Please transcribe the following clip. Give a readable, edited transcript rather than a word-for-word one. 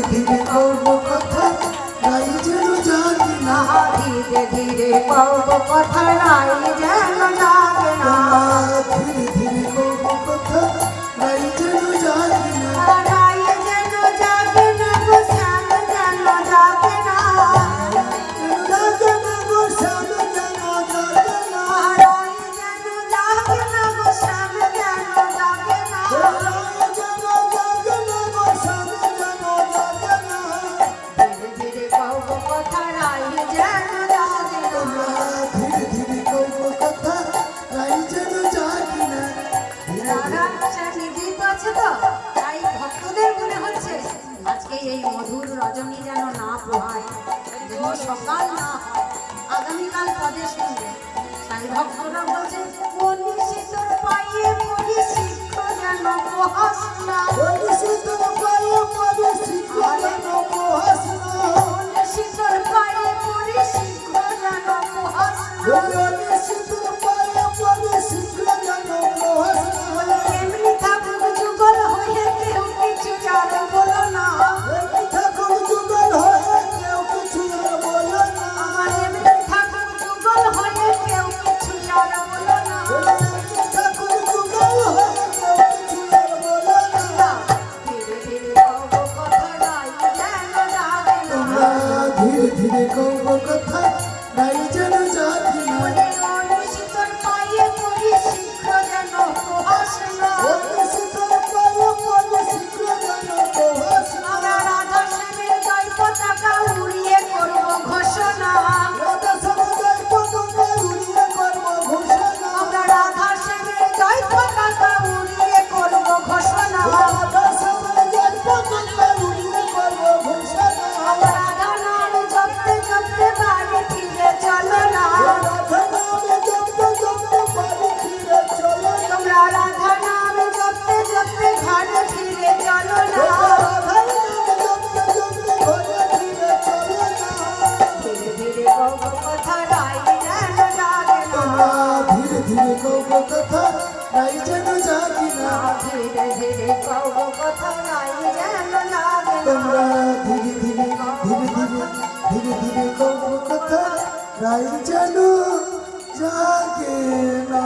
ধীরে ধীরে কব কথা নাই যেন জাগে না ধীরে ধীরে কব কথা নাই যেন জাগে না ধীরে ধীরে কব কথা নাই যেন জাগে না নাই যেন জাগে না গো শ্যাম যেন জাগে না জাগে না গো শ্যাম যেন জাগে না নাই যেন জাগে না গো শ্যাম যেন জাগে না যেন জাগে না গো শ্যাম যেন জাগে না ধীরে ধীরে কব কথা নাই যেন জাগে না ধীরে ধীরে কব কথা নাই যেন জাগে না দাদা সেই গীত আছে তো তাই ভক্তদের মনে হচ্ছে আজকে এই মধুর রজনী যেন না পোহায় যেন সকাল না হয় আগামীকাল পদে শুনবে তাই ভক্তরা বলছে কোন শীতল পাইয়ে পরি শিখ যেন পোহাস না কোন শীতল পায়ে পরি শিখ যেন পোহাস না কোন শীতল পাইয়ে পরি শিখ যেন পোহাস না কোন শীতল পায়ে পরি শিখ যেন পোহাস না এমনি থাকুক যুগল হয়ে কেউ কিছু আর বলো না ঠাকুর যুগল হয়ে কেউ কিছু আর বলো না আমার এমনি থাকুক যুগল হয়ে কেউ কিছু আর বলো না ঠাকুর যুগল হয়ে কেউ কিছু আর বলো না ধীরে ধীরে কব কথা নাই যেন জাগে না ধীরে ধীরে কব কথা নাই যেন জাগে না মনে শীতল পাইয়ে পরি শিখ যেন পোহাস না কোন শীতল পায়ে পরি শিখ যেন পোহাস না আমরা রাধা শ্যামের জয় পতাকা উড়িয়ে করব ঘোষণা রাধা সমুদয় পতাকা উড়িয়ে করব ঘোষণা আমরা রাধা শ্যামের জয় পতাকা উড়িয়ে করব ঘোষণা রাধা সমুদয় পতাকা উড়িয়ে করব ঘোষণা রাধা নাম জপতে জপতে বাড়ি ফিরে চলো না রাধা নামে জপতে জপতে বাড়ি ফিরে চলো না তোমরা রাধা নাম জপতে জপতে ঘরে ফিরে চলো না রাধা নামে জপতে জপতে ঘরে ফিরে চলো না ধীরে ধীরে কব কথা নাই যেন জাগে না ধীরে ধীরে কব কথা নাই যেন জাগে না ধীরে ধীরে কব কথা নাই যেন জাগে না তোমরা ধীরে ধীরে ধীরে ধীরে ধীরে ধীরে কব কথা নাই যেন জাগে না।